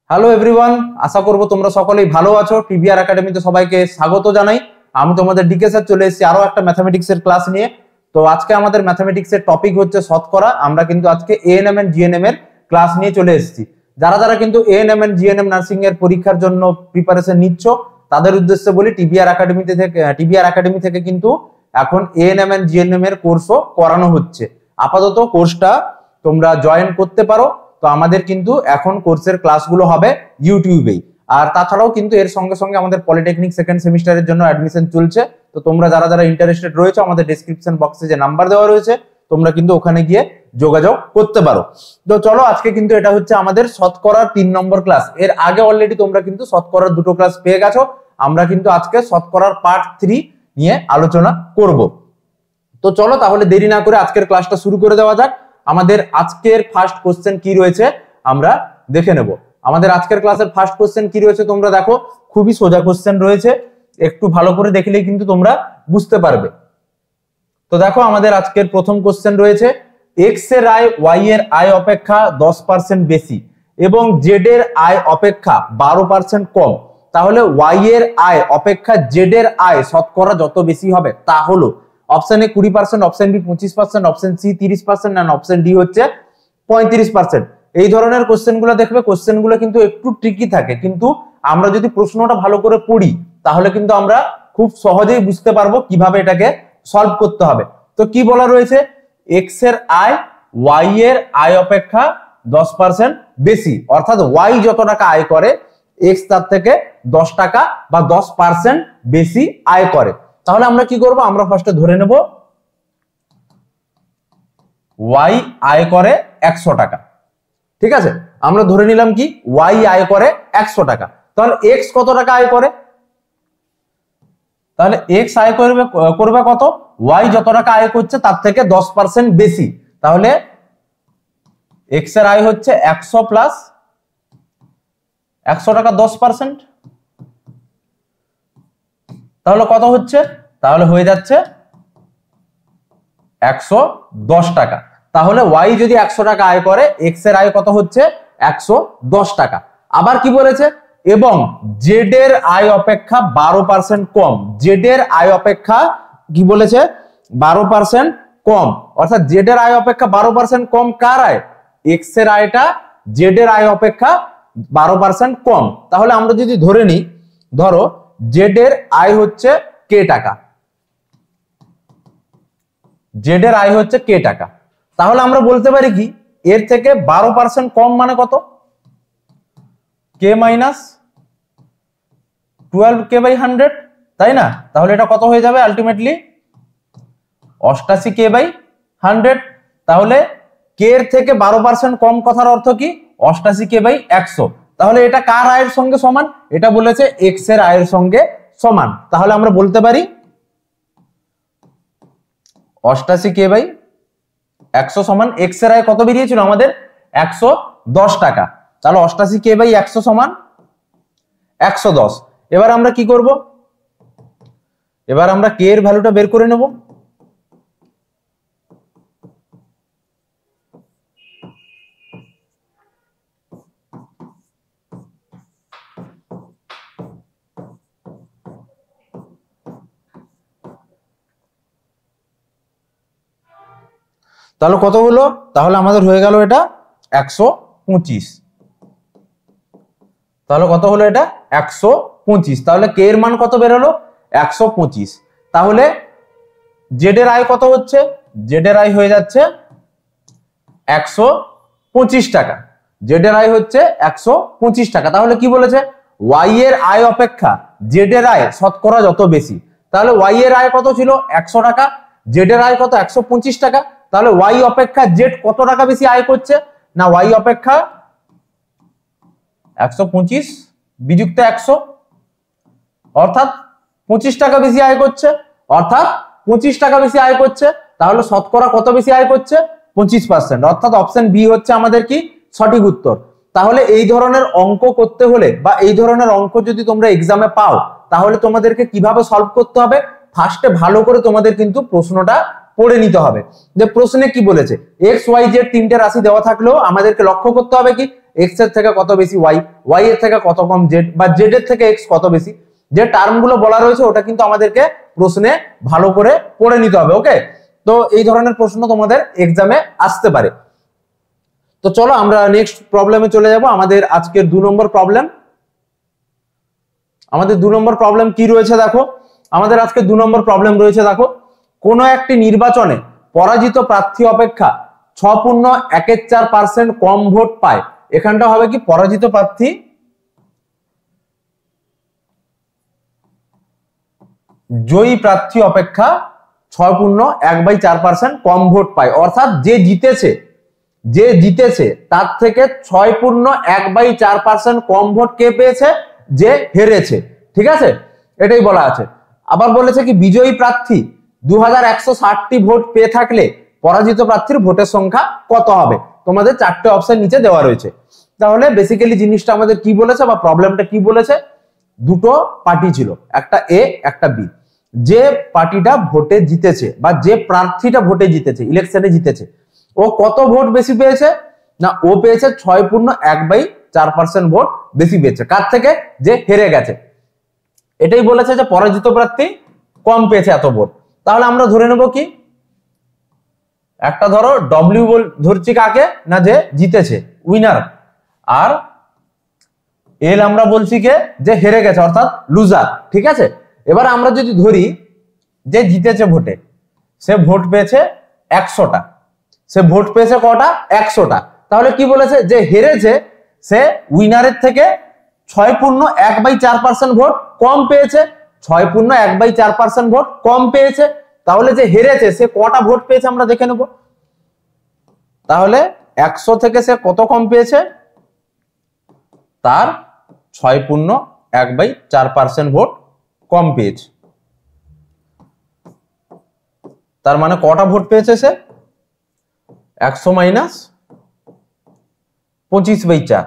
Hello everyone, আশা করব তোমরা সকলেই ভালো আছো। টিবিআর একাডেমিতে সবাইকে স্বাগত জানাই। আমি তোমাদের ডিকে স্যার চলে এসেছি আরো একটা ম্যাথমেটিক্সের ক্লাস নিয়ে। তো আজকে আমাদের ম্যাথমেটিক্সের টপিক হচ্ছে শতকরা। আমরা কিন্তু আজকে এএনএম এন্ড জিএনএম এর ক্লাস নিয়ে চলে এসেছি। যারা যারা কিন্তু এএনএম এন্ড জিএনএম নার্সিং এর পরীক্ষার জন্য প্রিপারেশন নিচ্ছ তাদের উদ্দেশ্যে বলি, টিবিআর একাডেমি থেকে কিন্তু এখন এএনএম এন্ড জিএনএম এর কোর্সও করানো হচ্ছে। আপাতত কোর্সটা তোমরা জয়েন করতে পারো। তো আমাদের কিন্তু এখন কোর্সের ক্লাসগুলো হবে ইউটিউবেই। আর তাছাড়াও কিন্তু এর সঙ্গে সঙ্গে আমাদের পলিটেকনিক সেকেন্ড সেমিস্টারের জন্য অ্যাডমিশন চলছে। তো তোমরা যারা যারা ইন্টারেস্টেড রয়েছে আমাদের ডেসক্রিপশন বক্সে যে নাম্বার দেওয়া রয়েছে তোমরা কিন্তু ওখানে গিয়ে যোগাযোগ করতে পারো। তো চলো, আজকে কিন্তু এটা হচ্ছে আমাদের শতকরার 3 নম্বর ক্লাস। এর আগে অলরেডি তোমরা কিন্তু শতকরার 2টো ক্লাস পেয়ে গেছো। আমরা কিন্তু আজকে শতকরার পার্ট 3 নিয়ে আলোচনা করব। তো চলো তাহলে দেরি না করে আজকের ক্লাসটা শুরু করে দেওয়া যাক। আমাদের আজকের ফার্স্ট কোশ্চেন কি রয়েছে আমরা দেখে নেব। আমাদের আজকের ক্লাসের ফার্স্ট কোশ্চেন কি রয়েছে তোমরা দেখো, খুবই সোজা কোশ্চেন রয়েছে, একটু ভালো করে দেখলেই কিন্তু তোমরা বুঝতে পারবে। তো দেখো আমাদের আজকের প্রথম কোশ্চেন রয়েছে, এক্স এর আয় ওয়াই এর আয় অপেক্ষা 10% বেশি এবং জেড এর আয় অপেক্ষা 12% কম, তাহলে ওয়াই এর আয় অপেক্ষা জেড এর আয় শতকরা যত বেশি হবে তা হলো। Option A 20%, option B 25%, option C 30% আর অপশন ডি হচ্ছে 35%। এই ধরনের কোশ্চেন গুলো দেখবে, কোশ্চেন গুলো কিন্তু একটু ট্রিকি থাকে, কিন্তু আমরা যদি প্রশ্নটা ভালো করে পড়ি তাহলে কিন্তু আমরা খুব সহজেই বুঝতে পারবো কিভাবে এটাকে সলভ করতে হবে। তো কি বলা রয়েছে, এক্স এর আয় ওয়াই এর আয় অপেক্ষা 10% বেশি, অর্থাৎ ওয়াই যত টাকা আয় করে এক্স তার থেকে 10 টাকা বা 10% বেশি আয় করে। তাহলে আমরা কি করব, আমরা ফার্স্টে ধরে নেব ওয়াই আয় করে 100 টাকা। ঠিক আছে, আমরা ধরে নিলাম কি ওয়াই আয় করে 100 টাকা। তাহলে এক্স কত টাকা আয় করে, তাহলে এক্স আয় করবে কত, ওয়াই যত টাকা আয় করছে তার থেকে 10% বেশি। তাহলে এক্স এর আয় হচ্ছে 100 প্লাস 100 টাকা 10%, তাহলে কত হচ্ছে, তাহলে হয়ে যাচ্ছে 110 টাকা। তাহলে ওয়াই যদি 100 টাকা আয় করে এক্স এর আয় কত হচ্ছে 110 টাকা। আবার কি বলেছে, এবং জেড এর আয় অপেক্ষা 12% কম। জেড এর আয় অপেক্ষা কি বলেছে 12% কম, অর্থাৎ জেড এর আয় অপেক্ষা 12% কম কার আয়, এক্স এর আয়টা জেড এর আয় অপেক্ষা 12% কম। তাহলে আমরা যদি ধরে নিই, ধরো জেড এর আয় হচ্ছে কে টাকা, জেড এর আয় হচ্ছে কে টাকা, তাহলে আমরা বলতে পারি কি এর থেকে 12% কম মানে কত, কে মাইনাস 12k/100, তাই না? তাহলে এটা কত হয়ে যাবে আলটিমেটলি 88k/100। তাহলে কে এর থেকে 12% কম কথার অর্থ কি 88k/100। তাহলে এটা কার আয়ের সঙ্গে সমান, এটা বলেছে এক্স এর আয়ের সঙ্গে সমান। তাহলে আমরা বলতে পারি 88k/100 সমান এক্স এর আয় কত বেরিয়েছিল আমাদের 110 টাকা। তাহলে 88k/100 সমান 110। এবার আমরা কি করব, এবার আমরা কে এর ভ্যালুটা বের করে নেব। তাহলে কত হলো, তাহলে আমাদের হয়ে গেল এটা 125। তাহলে কত হলো এটা 125। তাহলে কে এর মান কত বেরোলো 125। তাহলে জেড এর আয় কত হচ্ছে, জেড এর আয় হয়ে যাচ্ছে 125 টাকা, জেড এর আয় হচ্ছে 125 টাকা। তাহলে কি বলেছে, ওয়াই এর আয় অপেক্ষা জেড এর আয় শতকরা যত বেশি। তাহলে ওয়াই এর আয় কত ছিল 100 টাকা, জেড এর আয় কত 125 টাকা। তাহলে ওয়াই অপেক্ষা জেড কত টাকা বেশি আয় করছে, না ওয়াই অপেক্ষা 125 বিযুক্ত 100, অর্থাৎ 25 টাকা বেশি আয় করছে, অর্থাৎ 25 টাকা বেশি আয় করছে। তাহলে শতকরা কত বেশি আয় করছে 25%, অর্থাৎ অপশন বি হচ্ছে আমাদের কি সঠিক উত্তর। তাহলে এই ধরনের অঙ্ক করতে হলে বা এই ধরনের অঙ্ক যদি তোমরা এক্সামে পাও তাহলে তোমাদেরকে কিভাবে সলভ করতে হবে, ফার্স্টে ভালো করে তোমাদের কিন্তু প্রশ্নটা পড়ে নিতে হবে। যে প্রশ্নে কি বলেছে, এক্স ওয়াই জেড তিনটে রাশি দেওয়া থাকলেও আমাদেরকে লক্ষ্য করতে হবে কি এক্স এর থেকে কত বেশি ওয়াই, ওয়াই এর থেকে কত কম জেড, বা জেড এর থেকে এক্স কত বেশি। যে টার্মগুলো বলা রয়েছে ওটা কিন্তু আমাদেরকে প্রশ্নে ভালো করে পড়ে নিতে হবে। ওকে, তো এই ধরনের প্রশ্ন তোমাদের এক্সামে আসতে পারে। তো চলো আমরা নেক্সট প্রবলেমে চলে যাব। আমাদের আজকের 2 নম্বর প্রবলেম, আমাদের 2 নম্বর প্রবলেম কি রয়েছে দেখো। আমাদের আজকে 2 নম্বর প্রবলেম রয়েছে দেখো, কোন একটি নির্বাচনে পরাজিত প্রার্থী অপেক্ষা 6.14% কম ভোট পায়। এখানটা হবে কি পরাজিত প্রার্থী জয়ী প্রার্থী অপেক্ষা 6.1/4% কম ভোট পায়, অর্থাৎ যে জিতেছে তার থেকে 6.1/4% কম ভোট কে পেয়েছে, যে হেরেছে। ঠিক আছে, এটাই বলা আছে। আবার বলেছে কি বিজয়ী প্রার্থী 2160টি ভোট পেয়ে থাকলে পরাজিত প্রার্থীর ভোটের সংখ্যা কত হবে। তোমাদের 4টে অপশন নিচে দেওয়া রয়েছে। তাহলে বেসিক্যালি জিনিসটা আমাদের কি বলেছে বা প্রবলেমটা কি বলেছে, দুটো পার্টি ছিল, একটা এ একটা বি। যে পার্টিটা ভোটে জিতেছে বা যে প্রার্থীটা ভোটে জিতেছে, ইলেকশনে জিতেছে, ও কত ভোট বেশি পেয়েছে না, ও পেয়েছে 6.1/4% ভোট বেশি পেয়েছে। কার থেকে, যে হেরে গেছে। এটাই বলেছে যে পরাজিত প্রার্থী কম পেয়েছে এত ভোট। তাহলে আমরা ধরে নেব কি, একটা ধরো ডব্লিউ ধরছি কাকে না, যে জিতেছে উইনার, আর এল আমরা বলছি কে, যে হেরে গেছে অর্থাৎ লুজার। ঠিক আছে, এবার আমরা যদি ধরি যে জিতেছে ভোটে, সে ভোট পেয়েছে 100টা, সে ভোট পেয়েছে কটা, 100টা। তাহলে কি বলেছে, যে হেরেছে সে উইনারের থেকে 6.1/4% ভোট কম পেয়েছে, 6.1/4% ভোট কম পেয়েছে। তাহলে যে হেরেছে সে কটা ভোট পেয়েছে আমরা দেখে নেব। তাহলে 100 থেকে সে কত কম পেয়েছে, তার 6.1/4% ভোট কম পেয়েছে। তার মানে কটা ভোট পেয়েছে সে, 100 মাইনাস 25/4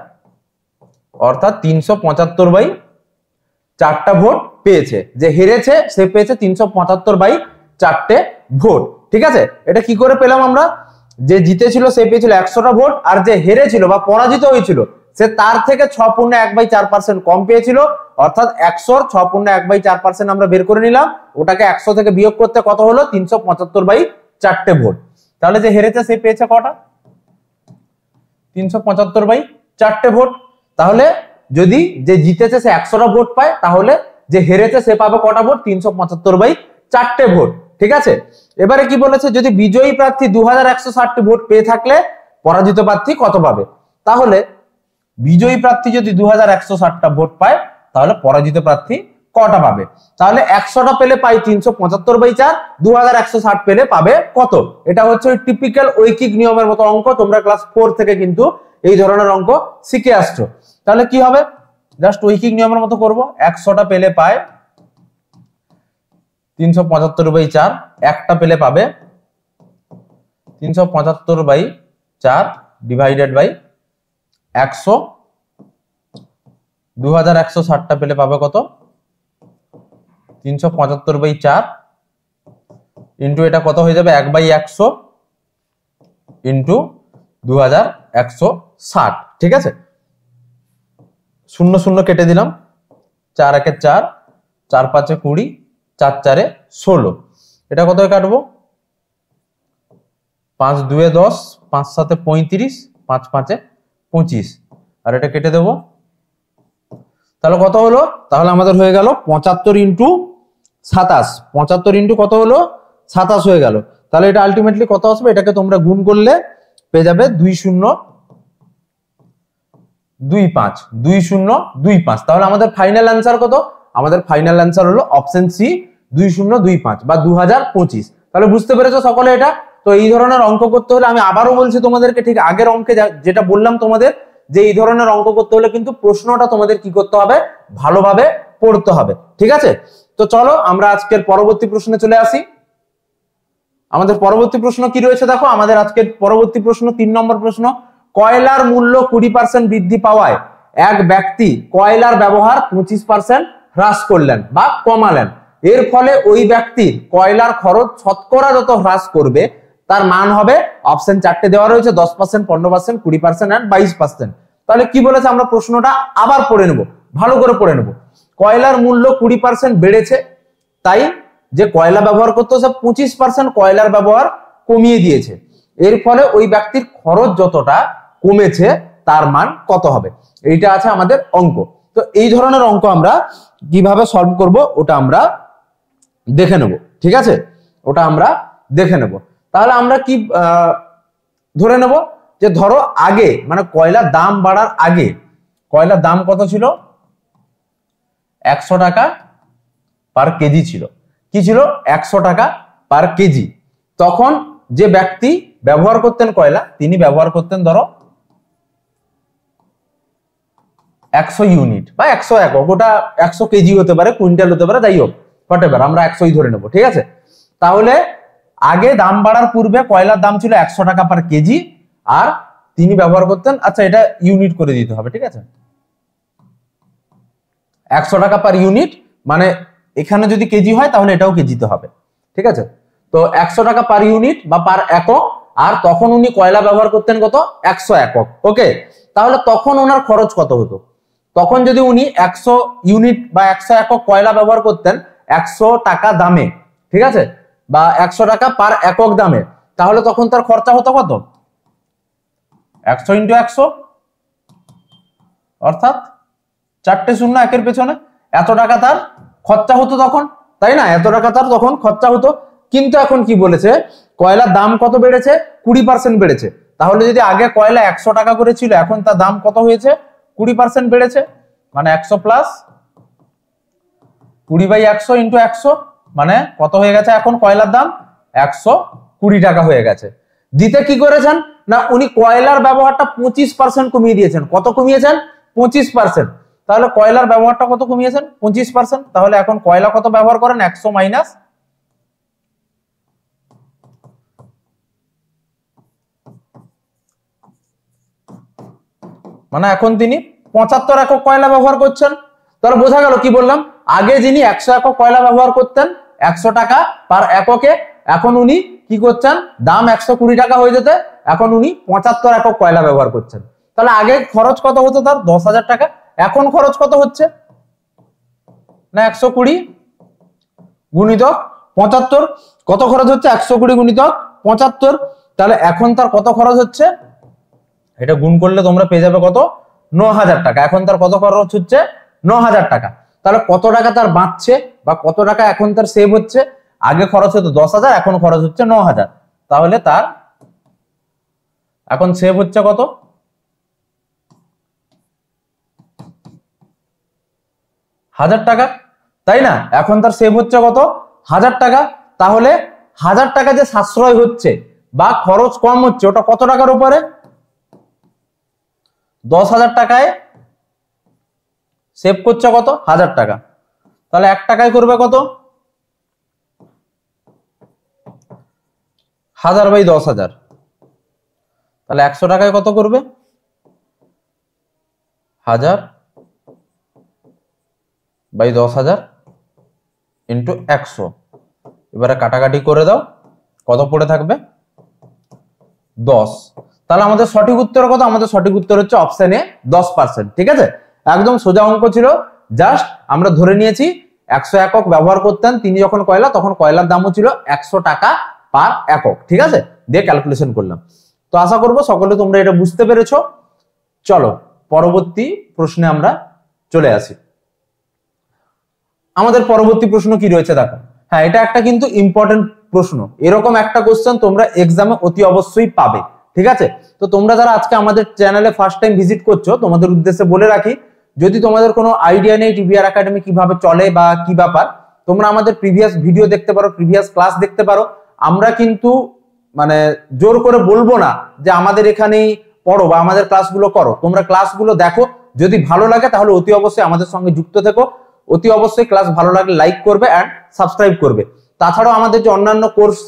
অর্থাৎ 375/4টা ভোট পেয়েছে। যে হেরেছে সে পেয়েছে 375/4টে ভোট। ঠিক আছে, এটা কি করে পেলাম আমরা, যে জিতেছিল সে পেয়েছিল 100টা ভোট, আর যে হেরেছিল বা পরাজিত হয়েছিল সে তার থেকে 6.1/4% কম পেয়েছিল, অর্থাৎ 100-র 6.1/4% আমরা বের করে নিলাম। ওটাকে 100 থেকে বিয়োগ করতে কত হলো, 375/4টে ভোট। তাহলে যে হেরেছে সে পেয়েছে কটা, 375/4টে ভোট। তাহলে যদি যে জিতেছে সে 100টা ভোট পায়, তাহলে যে হেরেছে সে পাবে কটা ভোট, 375/4টে ভোট। ঠিক আছে, এবারে কি বলেছে, যদি বিজয়ী প্রার্থী 2160টি ভোট পেয়ে থাকলে পরাজিত প্রার্থী কত পাবে। তাহলে বিজয়ী প্রার্থী যদি 2160টা ভোট পায়, তাহলে পরাজিত প্রার্থী কটা পাবে। তাহলে 100টা পেলে পাই 375/4, 2160 পেলে পাবে কত। এটা হচ্ছে ওই টিপিক্যাল ঐকিক নিয়মের মতো অঙ্ক, তোমরা ক্লাস 4 থেকে কিন্তু এই ধরনের অঙ্ক শিখে আসছো। তাহলে কি হবে, জাস্ট ঐকিক নিয়মের মতো করব। 100টা পেলে পায় 375/4, একটা পেলে পাবে 375/4 ডিভাইডেড বাই 100। 2160টা পেলে পাবে কত, 375/4 ইন্টু এটা কত হয়ে যাবে 1/100 ইন্টু 2160। ঠিক আছে, 0 0 কেটে দিলাম, 4 1 4, 4 5 20, 4 4 16। এটা কত কাটবো, 5 2 10, 5 7 35, 5 5 25, আর এটা কেটে দেবো। তাহলে কত হলো, তাহলে আমাদের হয়ে গেল 75 ইন্টু 27, 75 ইন্টু কত হলো 27 হয়ে গেল। তাহলে এটা আলটিমেটলি কত আসবে, এটাকে তোমরা গুণ করলে পেয়ে যাবে 2025। তাহলে আমাদের ফাইনাল অ্যান্সার কত, আমাদের ফাইনাল অ্যান্সার হলো অপশন সি 2025 বা 2025। তাহলে বুঝতে পেরেছো সকলে এটা। তো এই ধরনের অঙ্ক করতে হলে আমি আবারও বলছি তোমাদেরকে, ঠিক আগের অঙ্কে যেটা বললাম তোমাদের, যে এই ধরনের অঙ্ক করতে হলে কিন্তু প্রশ্নটা তোমাদের কি করতে হবে, ভালোভাবে পড়তে হবে। ঠিক আছে, তো চলো আমরা আজকের পরবর্তী প্রশ্নে চলে আসি। আমাদের পরবর্তী প্রশ্ন কি রয়েছে দেখো, আমাদের আজকের পরবর্তী প্রশ্ন 3 নম্বর প্রশ্ন, কয়লার মূল্য 20% বৃদ্ধি পাওয়ায় এক ব্যক্তি কয়লার ব্যবহার 25% হ্রাস করলেন বা কমালেন। এর ফলে ওই ব্যক্তির কয়লার খরচ শতকরা যত হ্রাস করবে তার মান হবে অপশন 4টে দেওয়া রয়েছে 10%, 15%, 20% এন্ড 22%। তাহলে কি বলেছে আমরা প্রশ্নটা আবার পড়ে নেব, ভালো করে পড়ে নেব। কয়লার মূল্য 20% বেড়েছে, তাই যে কয়লা ব্যবহার করতো সে 25% কয়লার ব্যবহার কমিয়ে দিয়েছে। এর ফলে ওই ব্যক্তির খরচ যতটা কমেছে তার মান কত হবে, এইটা আছে আমাদের অঙ্ক। তো এই ধরনের অঙ্ক আমরা কিভাবে সলভ করব ওটা আমরা দেখে নেব, ঠিক আছে, ওটা আমরা দেখে নেব। তাহলে আমরা কি ধরে নেব যে ধরো আগে মানে কয়লার দাম বাড়ার আগে কয়লার দাম কত ছিল, 100 টাকা পার কেজি ছিল। কি ছিল? 100 টাকা পার কেজি। তখন যে ব্যক্তি ব্যবহার করতেন কয়লা, তিনি ব্যবহার করতেন ধরো 100 ইউনিট বা 100 একক, ওটা 100 কেজি হতে পারে, কুইন্টাল হতে পারে, যাই হোক হোয়াটএভার, আমরা 100ই ধরে নেব, ঠিক আছে। তাহলে আগে দাম বাড়ার পূর্বে কয়লার দাম ছিল 100 টাকা পার কেজি, আর তিনি ব্যবহার করতেন, আচ্ছা এটা ইউনিট করে দিতে হবে, ঠিক আছে, 100 টাকা পার ইউনিট, মানে এখানে যদি কেজি হয় তাহলে এটাও কেজিতে হবে, ঠিক আছে। তো 100 টাকা পার ইউনিট বা পার একক, আর তখন উনি কয়লা ব্যবহার করতেন কত, 100 একক। ওকে, তাহলে তখন ওনার খরচ কত হতো? তখন যদি উনি 100 ইউনিট বা 100 একক কয়লা ব্যবহার করতেন 100 টাকা দামে, ঠিক আছে, বা 100 টাকা পার একক দামে, তাহলে তখন তার খরচা হতো কত, 100 × 100, অর্থাৎ 4টে শূন্য একের পেছনে এত টাকা তার খরচা হতো তখন, তাই না, এত টাকা তার তখন খরচা হতো। কিন্তু এখন কি বলেছে, কয়লার দাম কত বেড়েছে, 20% বেড়েছে। তাহলে যদি আগে কয়লা 100 টাকা করে ছিল, এখন তার দাম কত হয়েছে, 20% বেড়েছে, মানে 100 প্লাস 20/100 × 100, মানে কত হয়ে গেছে, এখন কয়লার দাম 120 টাকা হয়ে গেছে। দিতে কি করেছেন না, উনি কয়লার ব্যবহারটা 25% কমিয়ে দিয়েছেন। কত কমিয়েছেন? 25%। তাহলে কয়লার ব্যবহারটা কত কমিয়েছেন, 25%। তাহলে এখন কয়লা কত ব্যবহার করেন, 100 মাইনাস, মানে এখন তিনি 75 একক কয়লা ব্যবহার করছেন। তাহলে বোঝা গেল কি বললাম, আগে যিনি 100 একক কয়লা ব্যবহার করতেন 100 টাকা পার এককে, এখন উনি কি করছেন, দাম 120 টাকা হয়ে যেতে এখন উনি 75 একক কয়লা ব্যবহার করছেন। তাহলে আগে খরচ কত হতো তার, 10,000 টাকা, এখন খরচ কত হচ্ছে না, 120 গুণিতক 75, কত খরচ হচ্ছে, 120 গুণিতক 75। তাহলে এখন তার কত খরচ হচ্ছে, এটা গুণ করলে তোমরা পেয়ে যাবে কত, 9,000 টাকা। এখন তার কত খরচ হচ্ছে, 9,000 টাকা। তাহলে কত টাকা তার বাঁচছে বা কত টাকা এখন তার সেভ হচ্ছে, আগে খরচ হতো 10,000, এখন খরচ হচ্ছে 9,000। তাহলে তার এখন সেভ হচ্ছে কত, 1000 টাকা, তাই না, এখন তার সেভ হচ্ছে কত, 1000 টাকা। তাহলে 1000 টাকা যে সাশ্রয় হচ্ছে বা খরচ কম হচ্ছে, ওটা কত টাকার উপরে, 10,000 টাকায় সেভ করছে কত, 1000 টাকা। তাহলে 1 টাকায় করবে কত, 1000/10,000। তাহলে 100 টাকায় কত করবে, 1000/10,000 ইন্টু 100। এবারে কাটাকাটি করে দাও, কত পড়ে থাকবে, 10। তাহলে আমাদের সঠিক উত্তর কত, আমাদের সঠিক উত্তর হচ্ছে অপশন এ 10%, ঠিক আছে, একদম সোজা অঙ্ক ছিল। জাস্ট আমরা ধরে নিয়েছি 100 একক ব্যবহার করতেন তিনি যখন কয়লা, তখন কয়লার দামও ছিল 100 টাকা পার একক, ঠিক আছে, দিয়ে ক্যালকুলেশন করলাম। তো আশা করবো সকলে তোমরা এটা বুঝতে পেরেছো। চলো পরবর্তী প্রশ্নে আমরা চলে আসি। আমাদের পরবর্তী প্রশ্ন কি রয়েছে দেখো, হ্যাঁ এটা একটা কিন্তু ইম্পর্টেন্ট প্রশ্ন, এরকম একটা কোশ্চেন তোমরা এক্সামে অতি অবশ্যই পাবে, ঠিক আছে। তো তোমরা যারা আজকে আমাদের চ্যানেলে ফার্স্ট টাইম ভিজিট করছো, তোমাদের উদ্দেশ্যে বলে রাখি, যদি তোমাদের কোনো আইডিয়া নেই টিবিআর একাডেমি কিভাবে চলে বা কি ব্যাপার, তোমরা আমাদের প্রিভিয়াস ভিডিও দেখতে পারো, প্রিভিয়াস ক্লাস দেখতে পারো। আমরা কিন্তু মানে জোর করে বলবো না যে আমাদের এখানেই পড়ো বা আমাদের ক্লাসগুলো করো, তোমরা ক্লাসগুলো দেখো, যদি ভালো লাগে তাহলে অতি অবশ্যই আমাদের সঙ্গে যুক্ত থেকো, অতি অবশ্যই ক্লাস ভালো লাগলে লাইক করবে এন্ড সাবস্ক্রাইব করবে। তাছাড়াও আমাদের যে অন্যান্য কোর্স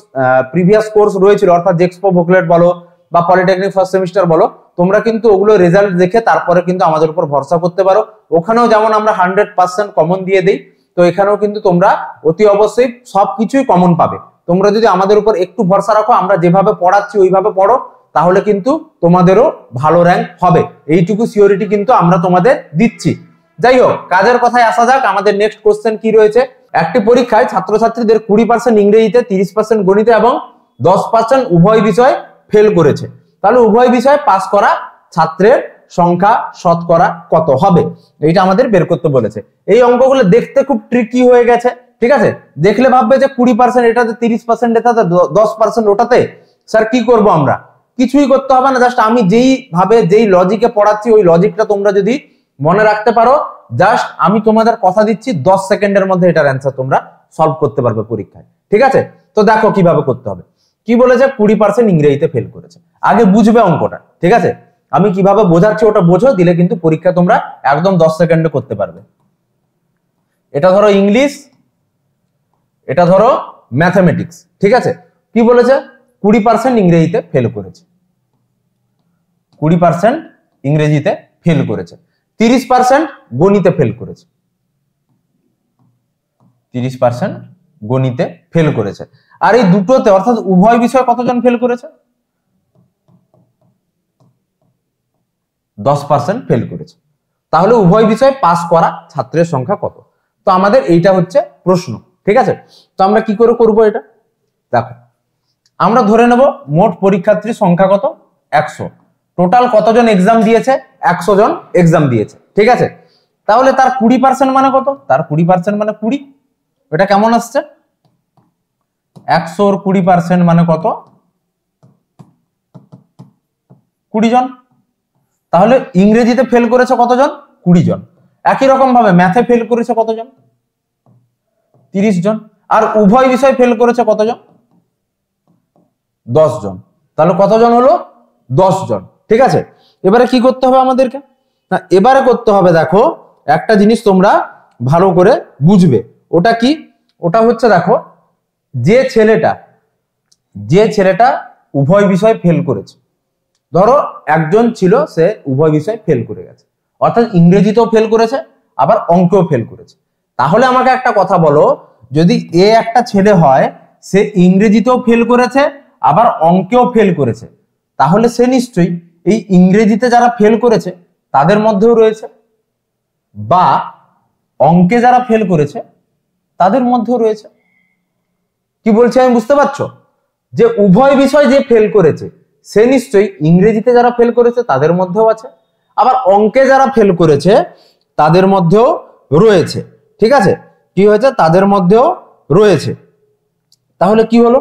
প্রিভিয়াস কোর্স রয়েছিল, অর্থাৎ জেক্সপো ভোকলেট বলো বা পলিটেকনিক ফার্স্ট সেমিস্টার বলো, তোমরা কিন্তু ওগুলো রেজাল্ট দেখে তারপরে কিন্তু আমাদের উপর ভরসা করতে পারো। ওখানেও যেমন আমরা 100% কমন দিয়ে দিই, তো তো এখানেও কিন্তু তোমরা অতি অবশ্যই সবকিছুই কমন পাবে। তোমরা যদি আমাদের উপর একটু ভরসা রাখো, আমরা যেভাবে পড়াচ্ছি ওইভাবে পড়ো, তাহলে কিন্তু তোমাদেরও ভালো র্যাঙ্ক হবে, এইটুকু সিওরিটি কিন্তু আমরা তোমাদের দিচ্ছি। যাই হোক, কাজের কথায় আসা যাক। আমাদের নেক্সট কোশ্চেন কি রয়েছে, একটি পরীক্ষায় ছাত্রছাত্রীদের 20% ইংরেজিতে, 30% গণিতে এবং 10% উভয় বিষয় ফেল করেছে, তাহলে উভয় বিষয় পাস করা ছাত্রের সংখ্যা শতকরা কত হবে, এইটা আমাদের বের করতে বলেছে। এই অঙ্কগুলো দেখতে খুব ট্রিকি হয়ে গেছে, ঠিক আছে? দেখলে ভাববে যে 20% এটাতে, 30% এটাতে, 10% ওটাতে, স্যার কি করব আমরা? কিছুই করতে হবে না, জাস্ট আমি যেই লজিকে পড়াচ্ছি ওই লজিকটা তোমরা যদি মনে রাখতে পারো, জাস্ট আমি তোমাদের কথা দিচ্ছি 10 সেকেন্ডের মধ্যে এটার অ্যান্সার তোমরা সলভ করতে পারবে পরীক্ষায়, ঠিক আছে? তো দেখো কিভাবে করতে হবে। কি বলেছে, 20% ইংরেজিতে ফেল করেছে। আগে বুঝবে অঙ্কটা, ঠিক আছে? আমি কিভাবে বোঝাচ্ছি ওটা বোঝো, দিলে কিন্তু পরীক্ষা তোমরা একদম 10 সেকেন্ডে করতে পারবে। এটা ধরো ইংলিশ, এটা ধরো ম্যাথমেটিক্স, ঠিক আছে? কি বলেছে, 20% ইংরেজিতে ফেল করেছে, 20% ইংরেজিতে ফেল করেছে, 30% গণিতে ফেল করেছে, 30% গণিতে ফেল করেছে। আর এই দুটোতে অর্থাৎ উভয় বিষয়ে কতজন ফেল করেছে? 10% ফেল করেছে। তাহলে উভয় বিষয়ে পাস করা ছাত্রের সংখ্যা কত? তো আমাদের এইটা হচ্ছে প্রশ্ন, ঠিক আছে? তো আমরা কি করে করব এটা? দেখো, আমরা ধরে নেব মোট পরীক্ষার্থীর সংখ্যা কত, 100। টোটাল কতজন এক্সাম দিয়েছে? 100 জন এক্সাম দিয়েছে, ঠিক আছে? তাহলে তার 20% মানে কত? তার 20% মানে 20। এটা কেমন আসছে? 100 এর 20% মানে কত? 20 জন। তাহলে ইংরেজিতে ফেল করেছে কতজন? 20 জন। একই রকম ভাবে ম্যাথে ফেল করেছে কতজন? 30 জন। আর উভয় বিষয় ফেল করেছে কতজন? 10 জন। তাহলে কতজন হলো? 10 জন, ঠিক আছে? এবারে কি করতে হবে আমাদেরকে? না, এবারে করতে হবে, দেখো একটা জিনিস তোমরা ভালো করে বুঝবে। ওটা কি? ওটা হচ্ছে, দেখো যে ছেলেটা উভয় বিষয় ফেল করেছে, ধরো একজন ছিল সে উভয় বিষয় ফেল করে গেছে, অর্থাৎ ইংরেজিতেও ফেল করেছে আবার অঙ্কেও ফেল করেছে। তাহলে আমাকে একটা কথা বলো, যদি এ একটা ছেলে হয়, সে ইংরেজিতেও ফেল করেছে আবার অঙ্কেও ফেল করেছে, তাহলে সে নিশ্চয়ই এই ইংরেজিতে যারা ফেল করেছে তাদের মধ্যেও রয়েছে, বা অঙ্কে যারা ফেল করেছে তাদের মধ্যেও রয়েছে। কি বলছি আমি বুঝতে পারছো? যে উভয় বিষয় যে ফেল করেছে সে নিশ্চয়ই ইংরেজিতে যারা ফেল করেছে তাদের মধ্যেও আছে, আবার অঙ্কে যারা ফেল করেছে তাদের মধ্যেও রয়েছে, ঠিক আছে? কি হয়েছে? তাদের মধ্যেও রয়েছে। তাহলে কি হলো?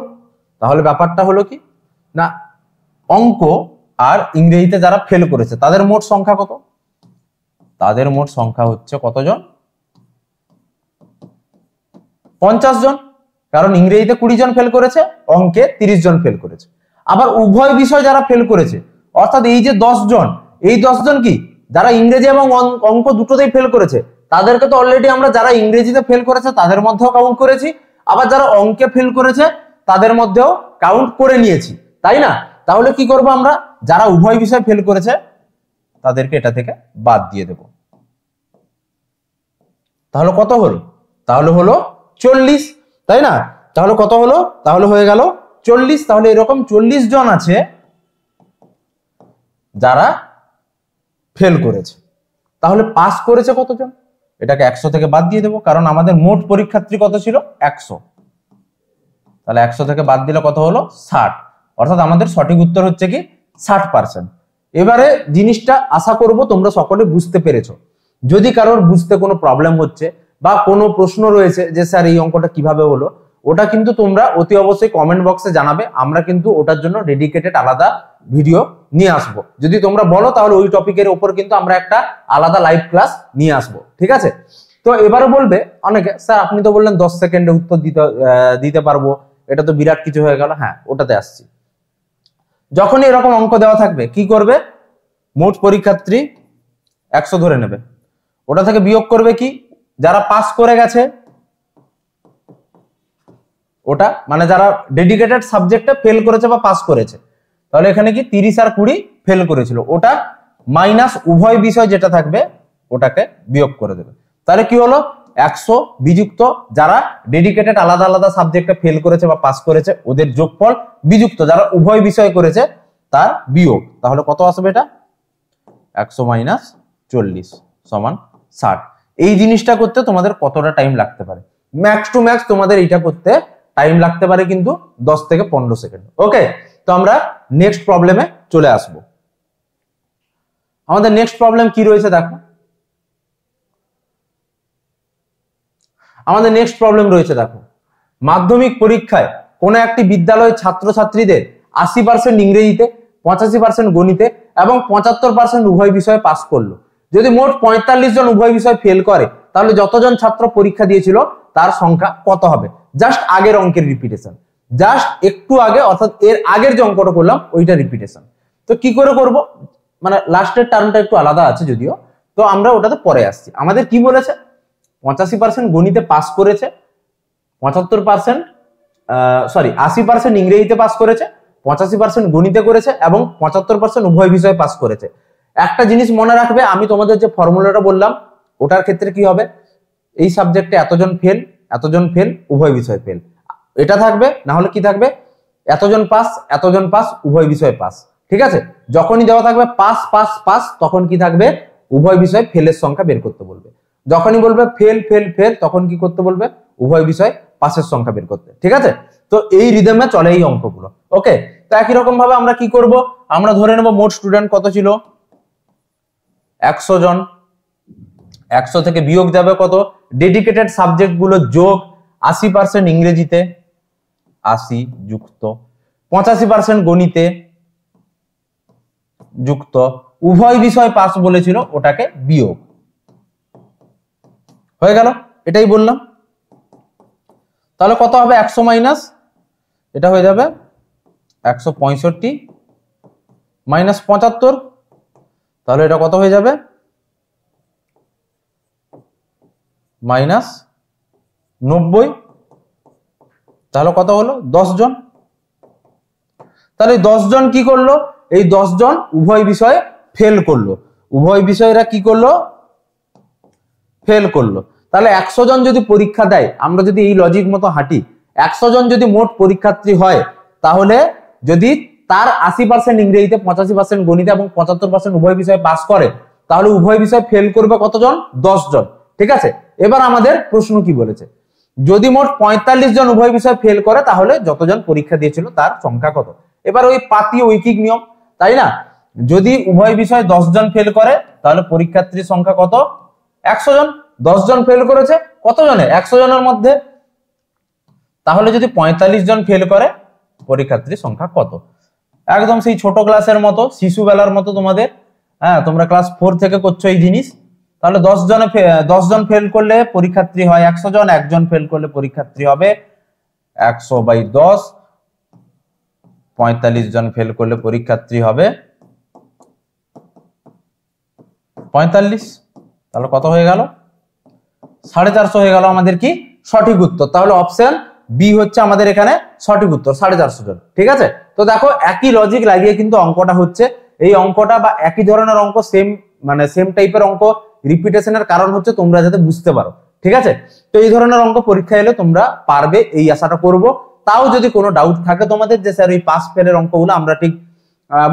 তাহলে ব্যাপারটা হলো কি না, অঙ্ক আর ইংরেজিতে যারা ফেল করেছে তাদের মোট সংখ্যা কত? তাদের মোট সংখ্যা হচ্ছে কতজন? 50 জন। কারণ ইংরেজিতে 20 জন ফেল করেছে, অঙ্কে 30 জন ফেল করেছে। আবার উভয় বিষয় যারা ফেল করেছে, অর্থাৎ এই যে 10 জন, এই 10 জন কি যারা ইংরেজি এবং অঙ্ক দুটোতেই ফেল করেছে, তাদেরকে তো অলরেডি আমরা যারা ইংরেজিতে ফেল করেছে তাদের মধ্যেও কাউন্ট করেছি, আবার যারা অঙ্কে ফেল করেছে তাদের মধ্যেও কাউন্ট করে নিয়েছি, তাই না? তাহলে কি করব আমরা? যারা উভয় বিষয় ফেল করেছে তাদেরকে এটা থেকে বাদ দিয়ে দেব। তাহলে কত হলো? তাহলে হলো 40, তাই না? তাহলে কত হলো? তাহলে হয়ে গেল 40। তাহলে এরকম 40 জন আছে যারা ফেল করেছে। তাহলে পাস করেছে কতজন? এটাকে 100 থেকে বাদ দিয়ে দেবো, কারণ আমাদের মোট পরীক্ষার্থী কত ছিল? 100। তাহলে 100 থেকে বাদ দিলে কত হলো? 60। অর্থাৎ আমাদের সঠিক উত্তর হচ্ছে কি 60%। এবারে জিনিসটা আশা করব তোমরা সকলে বুঝতে পেরেছো। যদি কারোর বুঝতে কোনো প্রবলেম হচ্ছে বা কোনো প্রশ্ন রয়েছে যে স্যার এই অঙ্কটা কিভাবে হলো, ওটা কিন্তু তোমরা অতি অবশ্যই কমেন্ট বক্সে জানাবে। আমরা কিন্তু ওটার জন্য ডেডিকেটেড আলাদা ভিডিও নিয়ে আসবো। যদি তোমরা বলো তাহলে ওই টপিকের উপর কিন্তু আমরা একটা আলাদা লাইভ ক্লাস নিয়ে আসবো, ঠিক আছে? তো এবারে বলবে অনেকে, স্যার আপনি তো বললেন 10 সেকেন্ডে উত্তর দিতে পারবো, এটা তো বিরাট কিছু হয়ে গেল। হ্যাঁ, ওটাতে আসছি। যখনই এরকম অঙ্ক দেওয়া থাকবে কি করবে? মোট পরীক্ষার্থী 100 ধরে নেবে, ওটা থেকে বিয়োগ করবে কি যারা পাস করে গেছে, ওটা মানে যারা ডেডিকেটেড সাবজেক্টে ফেল করেছে বা পাস করেছে। তাহলে এখানে কি 30 আর 20 ফেল করেছিল, ওটা মাইনাস উভয় বিষয় যেটা থাকবে ওটাকে বিয়োগ করে দেবে। তাহলে কি হলো? 100 বিযুক্ত যারা ডেডিকেটেড আলাদা আলাদা সাবজেক্টে ফেল করেছে বা পাস করেছে ওদের যোগফল বিযুক্ত যারা উভয় বিষয় করেছে তার বিয়োগ। তাহলে কত আসবে এটা? 100 মাইনাস 40 সমান 60। এই জিনিসটা করতে তোমাদের কতটা টাইম লাগতে পারে? ম্যাক্স টু ম্যাক্স তোমাদের এটা করতে টাইম লাগতে পারে কিন্তু 10 থেকে 15 সেকেন্ড। ওকে, তো আমরা নেক্সট প্রবলেমে চলে আসব। আমাদের নেক্সট প্রবলেম কি রয়েছে দেখো। আমাদের নেক্সট প্রবলেম রয়েছে দেখো, মাধ্যমিক পরীক্ষায় কোন একটি বিদ্যালয়ের ছাত্রছাত্রীদের 80% ইংরেজিতে, 85% গণিতে এবং 75% উভয় বিষয়ে পাস করলো। যদি মোট 45 জন উভয় বিষয় ফেল করে তাহলে যতজন ছাত্র পরীক্ষা দিয়েছিল তার সংখ্যা কত হবে? জাস্ট আগের অঙ্কের রিপিটেশন, জাস্ট একটু আগে অর্থাৎ এর আগের যে অঙ্কটা করলাম ওইটা রিপিটেশন। তো কি করে করব, মানে লাস্টের টার্মটা একটু আলাদা আছে যদিও, তো আমরা ওটাতে পরে আসছি। আমাদের কি বলেছে? 85% গণিতে পাস করেছে, 80% ইংরেজিতে পাস করেছে, 85% গণিতে করেছে এবং 75% উভয় বিষয়ে পাস করেছে। একটা জিনিস মনে রাখবে, আমি তোমাদের যে ফর্মুলাটা বললাম ওটার ক্ষেত্রে কি হবে, এই সাবজেক্টে এতজন ফেল উভয় বিষয় ফেল, এটা থাকবে। না হলে কি থাকবে, এতজন পাস উভয় বিষয় পাস। ঠিক আছে, যখনই দেওয়া থাকবে পাস পাস পাস তখন কি থাকবে, উভয় বিষয় ফেলের সংখ্যা বের করতে বলবে। যখনই বলবে ফেল ফেল ফেল তখন কি করতে বলবে, উভয় বিষয় পাসের সংখ্যা বের করতে। ঠিক আছে, তো এই রিদমে চলে এই অঙ্কগুলো। ওকে, তো একই রকম ভাবে আমরা কি করব, আমরা ধরে নেব মোট স্টুডেন্ট কত ছিল, 100 জন। 100 থেকে বিয়োগ যাবে কত, ডেডিকেটেড সাবজেক্ট গুলো যোগ 80% ইংরেজিতে, 80 যুক্ত 85% গণিতে যুক্ত উভয় বিষয় পাস বলেছিল ওটাকে বিয়োগ। হয়ে গেল, এটাই বললাম। তাহলে কত হবে, 100 মাইনাস এটা হয়ে যাবে 165 মাইনাস 75, তাহলে এটা কত হয়ে যাবে, মাইনাস 90। তাহলে কত হলো, 10 জন। তাহলে 10 জন কি করলো, এই 10 জন উভয় বিষয়ে ফেল করলো, উভয় বিষয়েরা কি করলো, ফেল করলো। তাহলে 100 জন যদি পরীক্ষা দেয়, আমরা যদি এই লজিক মতো হাঁটি, 100 জন যদি মোট পরীক্ষার্থী হয় তাহলে যদি তার 80% ইংরেজিতে, 85% গণিতে এবং 75% উভয় বিষয়ে পাস করে তাহলে উভয় বিষয় ফেল করবে কতজন, 10 জন। ঠিক আছে, এবার আমাদের প্রশ্ন কি বলেছে, যদি মোট 45 জন উভয় বিষয় ফেল করে তাহলে যতজন পরীক্ষা দিয়েছিল তার সংখ্যা কত। এবার ওই পাতি ঐকিক নিয়ম, তাই না, যদি উভয় বিষয় 10 জন ফেল করে তাহলে পরীক্ষার্থীর সংখ্যা কত, 100 জন। 10 জন ফেল করেছে কত জনে, 100 জনের মধ্যে, তাহলে যদি 45 জন ফেল করে পরীক্ষার্থীর সংখ্যা কত। একদম সেই ছোট ক্লাসের মতো, শিশু বেলার মতো তোমাদের, হ্যাঁ তোমরা ক্লাস 4 থেকে করছো এই জিনিস। তাহলে 10 জন ফেল করলে পরীক্ষার্থী হয় 100 জন, একজন ফেল করলে পরীক্ষার্থী হবে 100/10, 45 জন ফেল করলে পরীক্ষার্থী হবে 45। তাহলে কত হয়ে গেল, 450 হয়ে গেল আমাদের কি সঠিক উত্তর। তাহলে অপশন বি হচ্ছে আমাদের এখানে সঠিক উত্তর, 450 জন। ঠিক আছে, তো দেখো একই লজিক লাগিয়ে কিন্তু অঙ্কটা হচ্ছে, এই অঙ্কটা বা একই ধরনের অঙ্ক, সেম টাইপের অঙ্ক রিপিটেশনের কারণ হচ্ছে তোমরা যাতে বুঝতে পারো। ঠিক আছে, তো এই ধরনের অঙ্ক পরীক্ষা এলে তোমরা পারবে এই আশাটা করব। তাও যদি কোনো ডাউট থাকে তোমাদের যে স্যার ওই পাস ফেলের অঙ্কগুলো আমরা ঠিক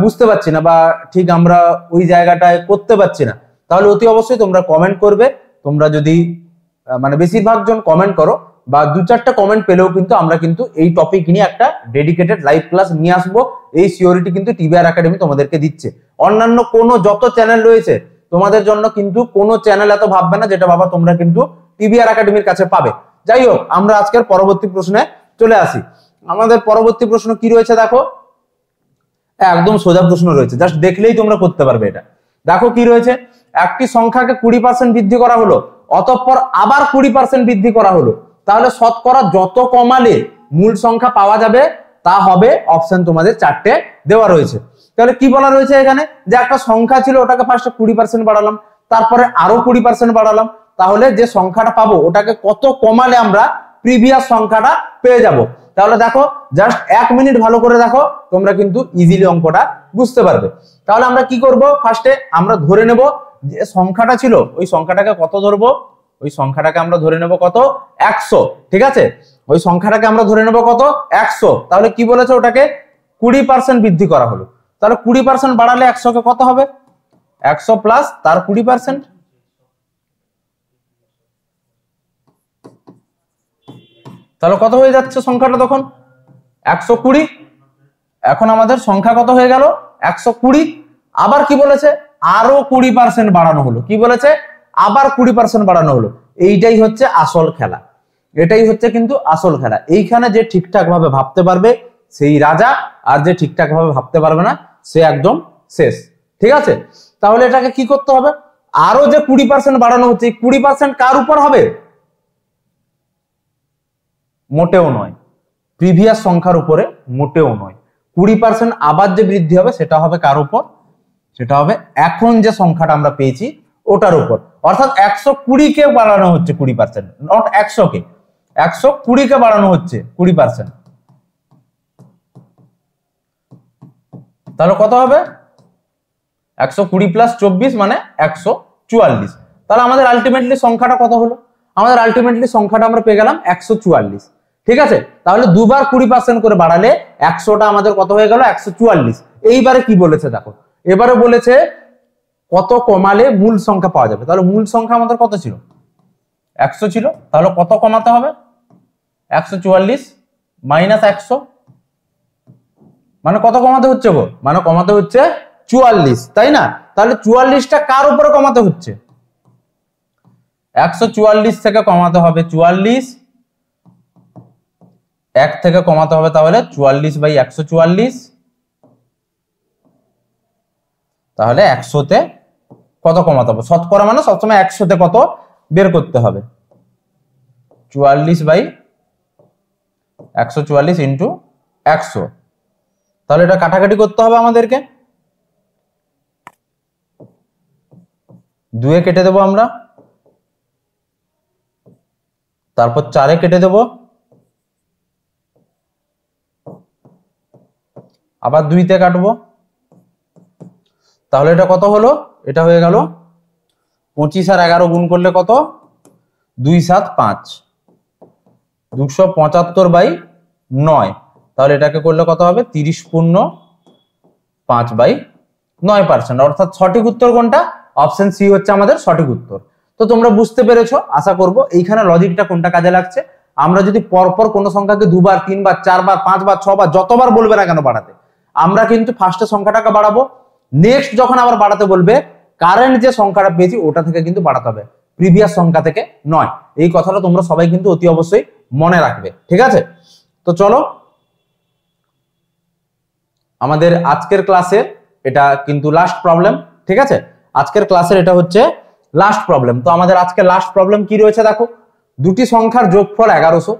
বুঝতে পারছি না বা ঠিক আমরা ওই জায়গাটায় করতে পারছি না, তাহলে অতি অবশ্যই তোমরা কমেন্ট করবে। তোমরা যদি মানে বেশিরভাগ জন কমেন্ট করো বা 2-4টা কমেন্ট পেলেও কিন্তু আমরা কিন্তু এই টপিক নিয়ে একটা ডেডিকেটেড লাইভ ক্লাস নিয়ে আসবো। এই সিওরিটি কিন্তু টিবিআর একাডেমি তোমাদেরকে দিচ্ছে। অন্যান্য কোনো যত চ্যানেল রয়েছে তোমাদের জন্য কিন্তু কোনো চ্যানেল এত ভাববে না যেটা বাবা তোমরা কিন্তু টিবিআর একাডেমির কাছে পাবে। যাই হোক, আমরা আজকের পরবর্তী প্রশ্নে চলে আসি। আমাদের পরবর্তী প্রশ্ন কি রয়েছে দেখো, একদম সোজা প্রশ্ন রয়েছে, জাস্ট দেখলেই তোমরা করতে পারবে এটা। দেখো কি রয়েছে, একটি সংখ্যাকে 20% বৃদ্ধি করা হলো, অতঃপর আবার 20% বৃদ্ধি করা হলো, তাহলে শতকরা যত কমালে মূল সংখ্যা পাওয়া যাবে তা হবে। অপশন তোমাদের 4টে দেওয়া রয়েছে। তাহলে কি বলা রয়েছে এখানে, যে একটা সংখ্যা ছিল ওটাকে ফার্স্টে 20% বাড়ালাম, তারপরে আরো 20% বাড়ালাম, তাহলে যে সংখ্যাটা পাবো ওটাকে কত কমালে আমরা প্রিভিয়াস সংখ্যাটা পেয়ে যাব। তাহলে দেখো জাস্ট 1 মিনিট ভালো করে দেখো, তোমরা কিন্তু ইজিলি অঙ্কটা বুঝতে পারবে। তাহলে আমরা কি করব, ফার্স্টে আমরা ধরে নেব যে সংখ্যাটা ছিল ওই সংখ্যাটাকে কত ধরবো, ওই সংখ্যাটাকে আমরা ধরে নেব কত 100 ঠিক আছে ওই সংখ্যাটাকে আমরা ধরে নেব কত 100 তাহলে কি বলেছে ওটাকে 20% বৃদ্ধি করা হলো তাহলে 20% বাড়ালে 100 কে কত হবে 100 প্লাস তার 20% তাহলে কত হয়ে যাচ্ছে সংখ্যাটা তখন 120 এখন আমাদের সংখ্যা কত হয়ে গেল 120 আবার কি বলেছে আরো 20% বাড়ানো হলো কি বলেছে আবার 20% বাড়ানো হলো এইটাই হচ্ছে আসল খেলা এটাই হচ্ছে কিন্তু আসল খেলা এইখানে যে ঠিকঠাক ভাবে ভাবতে পারবে সেই রাজা আর যে ঠিকঠাক ভাবে ভাবতে পারবে না সে একদম শেষ ঠিক আছে তাহলে এটাকে কি করতে হবে আরো যে 20% বাড়ানো হচ্ছে 20% কার উপর হবে মোটেও নয় প্রিভিয়াস সংখ্যার উপরে মোটেও নয় 20% আবার যে বৃদ্ধি হবে সেটা হবে কার উপর সেটা হবে এখন যে সংখ্যাটা আমরা পেয়েছি ওটার উপর অর্থাৎ 120 কে বাড়ানো হচ্ছে 20% নট 100 কে 120 কে বাড়ানো হচ্ছে 20% তাহলে কত হবে 120 প্লাস 24 মানে 144 তাহলে আমাদের আলটিমেটলি সংখ্যাটা কত হলো আমাদের আলটিমেটলি সংখ্যাটা আমরা পেয়ে গেলাম 144 ঠিক আছে তাহলে দুবার 20% করে বাড়ালে 100টা আমাদের কত হয়ে গেল 144 এইবারে কি বলেছে দেখো এবারে বলেছে কত কমালে মূল সংখ্যা পাওয়া যাবে তাহলে মূল সংখ্যা আমাদের কত ছিল 100 ছিল তাহলে কত কমাতে হবে 144 মাইনাস 100 মানে কত কমাতে হচ্ছে গো মানে কমাতে হচ্ছে 44 তাই না তাহলে 44টা কার উপরে কমাতে হচ্ছে 144 থেকে কমাতে হবে 44 1 থেকে কমাতে হবে তাহলে 44/144 তাহলে 100 তে কত কমাতে হবে শতকরা মানে সবসময় 100 তে কত বের করতে হবে 44/144 ইনটু 100 তাহলে এটা কাটাকাটি করতে হবে আমাদেরকে 2 এ কেটে দেব আমরা তারপর 4 এ কেটে দেব আবার 2 তে কাটবো তাহলে এটা কত হলো এটা হয়ে গেল 25 আর 11 গুণ করলে কত 275 275/9 তাহলে এটাকে করলে কত হবে 30 পূর্ণ 5/9% অর্থাৎ সঠিক উত্তর কোনটা অপশন সি হচ্ছে আমাদের সঠিক উত্তর তো তোমরা বুঝতে পেরেছো আশা করব এইখানে লজিকটা কোনটা কাজে লাগছে আমরা যদি পরপর কোন সংখ্যাকে দুবার তিনবার চারবার পাঁচবার ছবার যতবার বলবে না কেন বাড়াতে আমরা কিন্তু ফার্স্টে সংখ্যাটাকে বাড়াবো নেক্সট যখন আবার বাড়াতে বলবে কারেন্ট যে সংখ্যাটা পেয়েছি ওটা থেকে কিন্তু বাড়াতে হবে প্রিভিয়াস সংখ্যা থেকে নয় এই কথাটা তোমরা সবাই কিন্তু অতি অবশ্যই মনে রাখবে ঠিক আছে তো চলো আমাদের আজকের ক্লাসে এটা কিন্তু লাস্ট প্রবলেম ঠিক আছে আজকের ক্লাসের এটা হচ্ছে লাস্ট প্রবলেম তো আমাদের আজকে লাস্ট প্রবলেম কি রয়েছে দেখো দুটি সংখ্যার যোগফল 1100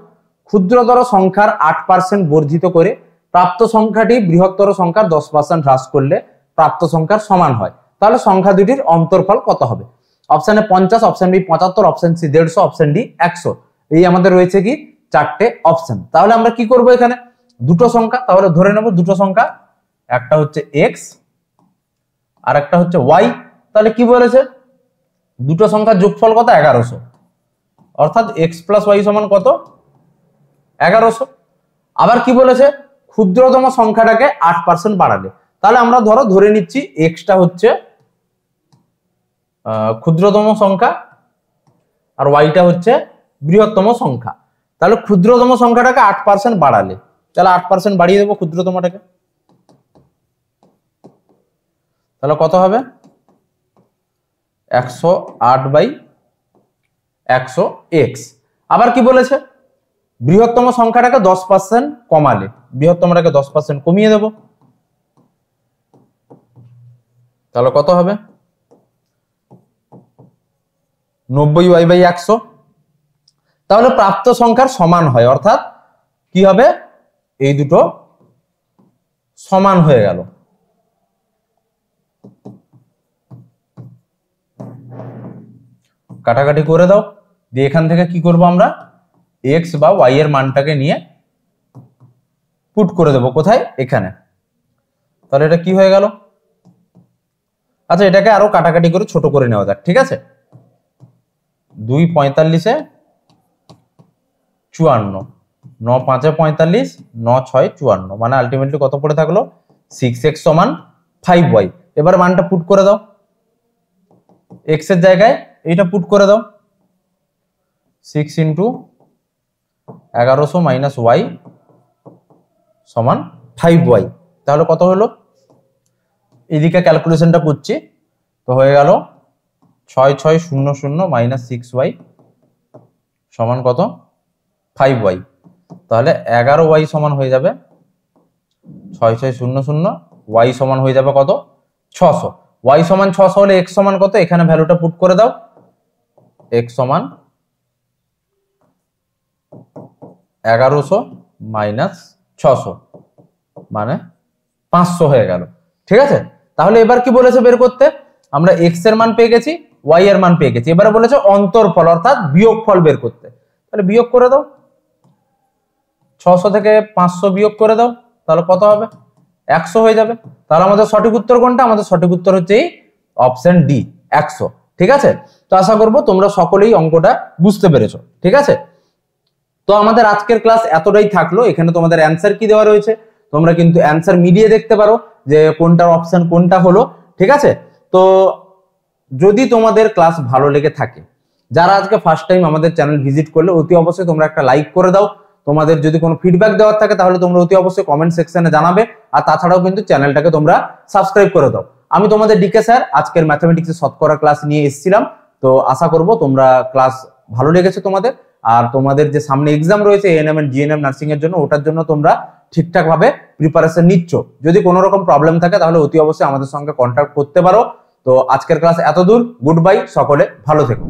ক্ষুদ্রতর সংখ্যার 8% বর্ধিত করে প্রাপ্ত সংখ্যাটি বৃহত্তর সংখ্যার 10% হ্রাস করলে প্রাপ্ত সংখ্যার সমান হয় তাহলে সংখ্যা দুটির অন্তরফল কত হবে option A 50 option B 75 option C 150 option D 100 এই আমাদের রয়েছে কি চারটে অপশন তাহলে আমরা কি করব এখানে দুটো সংখ্যা তাহলে ধরে নেব দুটো সংখ্যা একটা হচ্ছে x আর একটা হচ্ছে y তাহলে কি বলেছে দুটো সংখ্যার যোগফল কত 1100 অর্থাৎ x + y সমান কত 1100 আবার কি বলেছে ক্ষুদ্রতম সংখ্যাটাকে 8% বাড়ালে তাহলে আমরা ধরে নিচ্ছি x টা হচ্ছে ক্ষুদ্রতম সংখ্যা আর y টা হচ্ছে বৃহত্তম সংখ্যা তাহলে ক্ষুদ্রতম সংখ্যাটাকে 8% বাড়ালে তাহলে 8% বাড়িয়ে দেব ক্ষুদ্রতমটাকে তাহলে কত হবে 108/100x আবার কি বলেছে বৃহত্তম সংখ্যাটাকে 10% কমালে বৃহত্তমটাকে 10% কমিয়ে দেব তাহলে কত হবে 90y/100 তাহলে প্রাপ্ত সংখ্যার সমান হয় অর্থাৎ কি হবে এই দুটো সমান হয়ে গেল কাটাকাটি করে দাও দিয়ে এখান থেকে কি করব আমরা x বা y এর মানটাকে নিয়ে পুট করে দেব কোথায় এখানে তাহলে এটা কি হয়ে গেল আচ্ছা এটাকে আরো কাটাকাটি করে ছোট করে নেওয়া যাক ঠিক আছে 2 45 54, 9 5 45, 9 6 54, মানে আলটিমেটলি কত পড়ে থাকলো 6x সমান 5y। এবার মানটা পুট করে দাও, x এর জায়গায় এইটা পুট করে দাও, 6 ইন্টু 1100 মাইনাস y সমান 5y। তাহলে কত হলো, এদিকে ক্যালকুলেশনটা করছি, তো হয়ে গেল 6600 মাইনাস 6y সমান কত 5y। তাহলে 11y সমান হয়ে যাবে 6600, y সমান হয়ে যাবে কত 600। y সমান 600 হলে x সমান কত, এখানে ভ্যালুটা পুট করে দাও, x সমান 1100 মাইনাস 600 মানে 500 হয়ে গেল। ঠিক আছে, তাহলে এবার কি বলেছে বের করতে, আমরা x এর মান পেয়ে গেছি, y এর মান পেয়ে গেছি, এবারে বলেছে অন্তরফল অর্থাৎ বিয়োগফল বের করতে। তাহলে বিয়োগ করে দাও, 600 থেকে 500 বিয়োগ করে দাও, তাহলে কত হবে 100 হয়ে যাবে। তাহলে আমাদের সঠিক উত্তর কোনটা, আমাদের সঠিক উত্তর হচ্ছে এই অপশন ডি 100। ঠিক আছে, তো আশা করব তোমরা সকলেই অঙ্কটা বুঝতে পেরেছো। ঠিক আছে, তো আমাদের আজকের ক্লাস এতটাই থাকলো। এখানে তোমাদের অ্যান্সার কি দেওয়া রয়েছে, তোমরা কিন্তু অ্যান্সার মিলিয়ে দেখতে পারো যে কোনটার অপশন কোনটা হলো। ঠিক আছে, তো যদি তোমাদের ক্লাস ভালো লেগে থাকে, যারা আজকে ফার্স্ট টাইম আমাদের চ্যানেল ভিজিট করলে অতি অবশ্যই তোমরা একটা লাইক করে দাও। তোমাদের যদি কোনো ফিডব্যাক দেওয়ার থাকে তাহলে তোমরা অতি অবশ্যই কমেন্ট সেকশনে জানাবে, আর তাছাড়াও কিন্তু চ্যানেলটাকে তোমরা সাবস্ক্রাইব করে দাও। আমি তোমাদের ডিকে স্যার আজকের ম্যাথমেটিক্সের শতকরা ক্লাস নিয়ে এসেছিলাম। তো আশা করব তোমরা ক্লাস ভালো লেগেছে তোমাদের, আর তোমাদের যে সামনে এক্সাম রয়েছে এএনএম এন্ড জিএনএম নার্সিং এর জন্য, ওটার জন্য তোমরা ঠিকঠাক ভাবে প্রিপারেশন নিচ্ছ। যদি কোনো রকম প্রবলেম থাকে তাহলে অতি অবশ্যই আমাদের সঙ্গে কন্ট্যাক্ট করতে পারো। তো আজকের ক্লাস এত দূর, গুড বাই, সকলে ভালো থেকো।